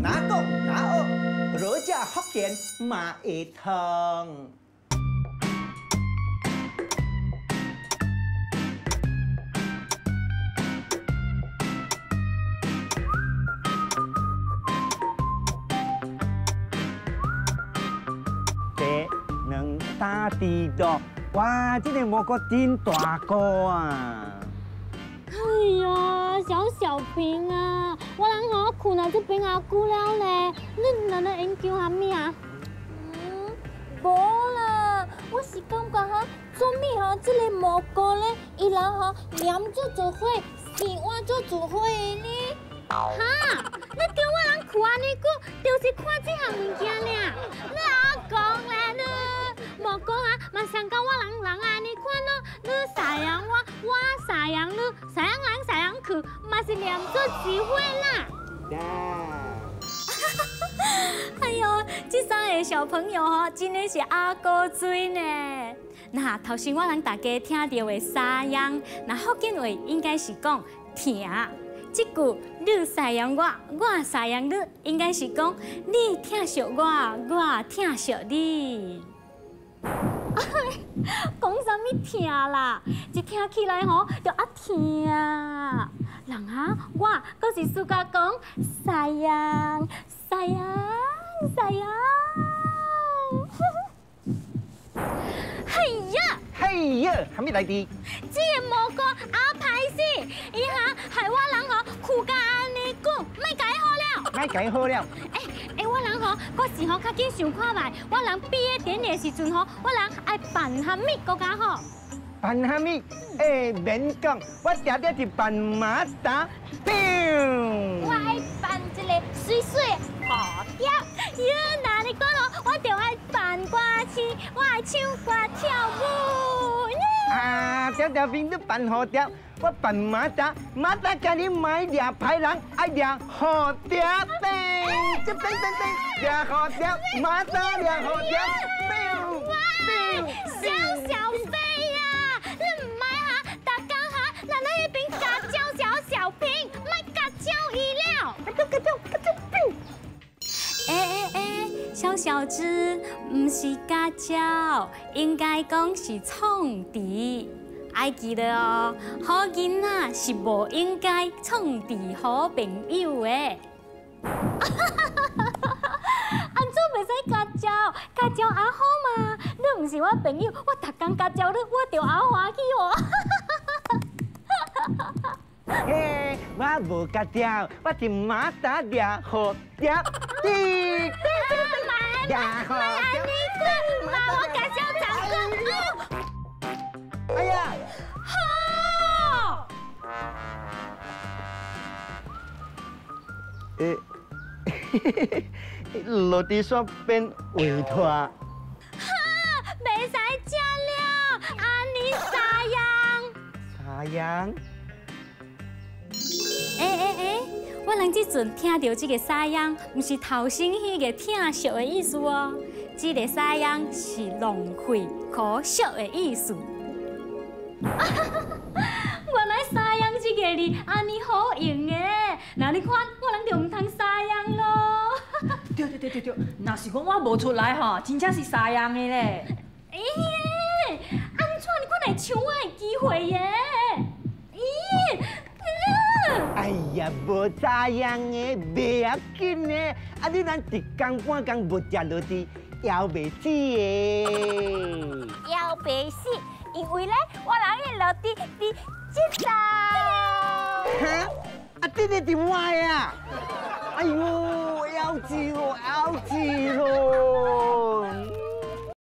哪讲哪学，老者福建嘛会通。三地多，哇！这个蘑菇真大个啊！哎呀，小平啊，我人吼困来这边啊久了咧，你哪能研究啥物啊？无啦，我是感觉哈，做咩哈？这个蘑菇咧，伊人吼盐做伙，甜碗做伙的呢？哈！你叫我人困安尼久，就是看这项物件俩。你阿讲咧你。蘑菇啊，嘛相甲我人安尼看咯，你撒养我撒养你，撒养人撒养去，嘛是连做一伙啦。哎呦，这三个小朋友吼，真的是阿哥水呢。那头先我人大家听到的撒养，那福建话应该是讲疼。这句你撒养我，我撒养你，应该是讲你疼惜我，我疼惜你。讲啥物疼啦？一听起来吼就啊疼。人啊，我搁是暑假讲撒养，撒养，撒养。嘿呀！嘿呀，还没来滴？这个蘑菇啊歹死，伊哈害我人吼苦甲安尼久，莫改好了。莫改好了。我人吼，我是吼较紧想看卖，我人毕业典礼时阵吼，我人爱办啥物更加好？办啥物？免讲，我常常是办马达。我爱办一个水水蝴蝶。那你讲吼，我就爱办歌星，我爱唱歌跳舞。啊，条兵你办蝴蝶，我办马达，马达叫你买俩歹人，爱俩蝴蝶兵，这兵，俩蝴蝶，马达俩蝴蝶，兵。小飞呀，你唔买哈，大家哈，咱那边加椒小平，卖加椒伊了。小子，唔是加椒，应该讲是创治。爱记得哦，好囡仔是无应该创治好朋友的。安怎袂使加椒？加椒还好嘛？你唔是我朋友，我逐工加椒你，我就还欢喜哦。我无加椒，我是马达俩蝴蝶。妈，安尼讲，妈，我加椒唱歌。哎呀！好。落地煞变委托。哈，袂使食了，安尼撒养。我人这阵听到这个撒养，不是头先迄个疼惜的意思哦，这个撒养是浪费可惜的意思。原来撒养这个字安尼好用的，那你看我人就唔通撒养咯。对，若是讲我无出来吼，真正是撒样的咧。安怎你看来抢我的机会耶？哎呀，无咋样的，袂要紧的。啊，你咱一工半工无食落去，腰袂死的。腰袂死，因为咧，我人已落地这道。哈？啊，这个是我呀！哎呦，腰子咯，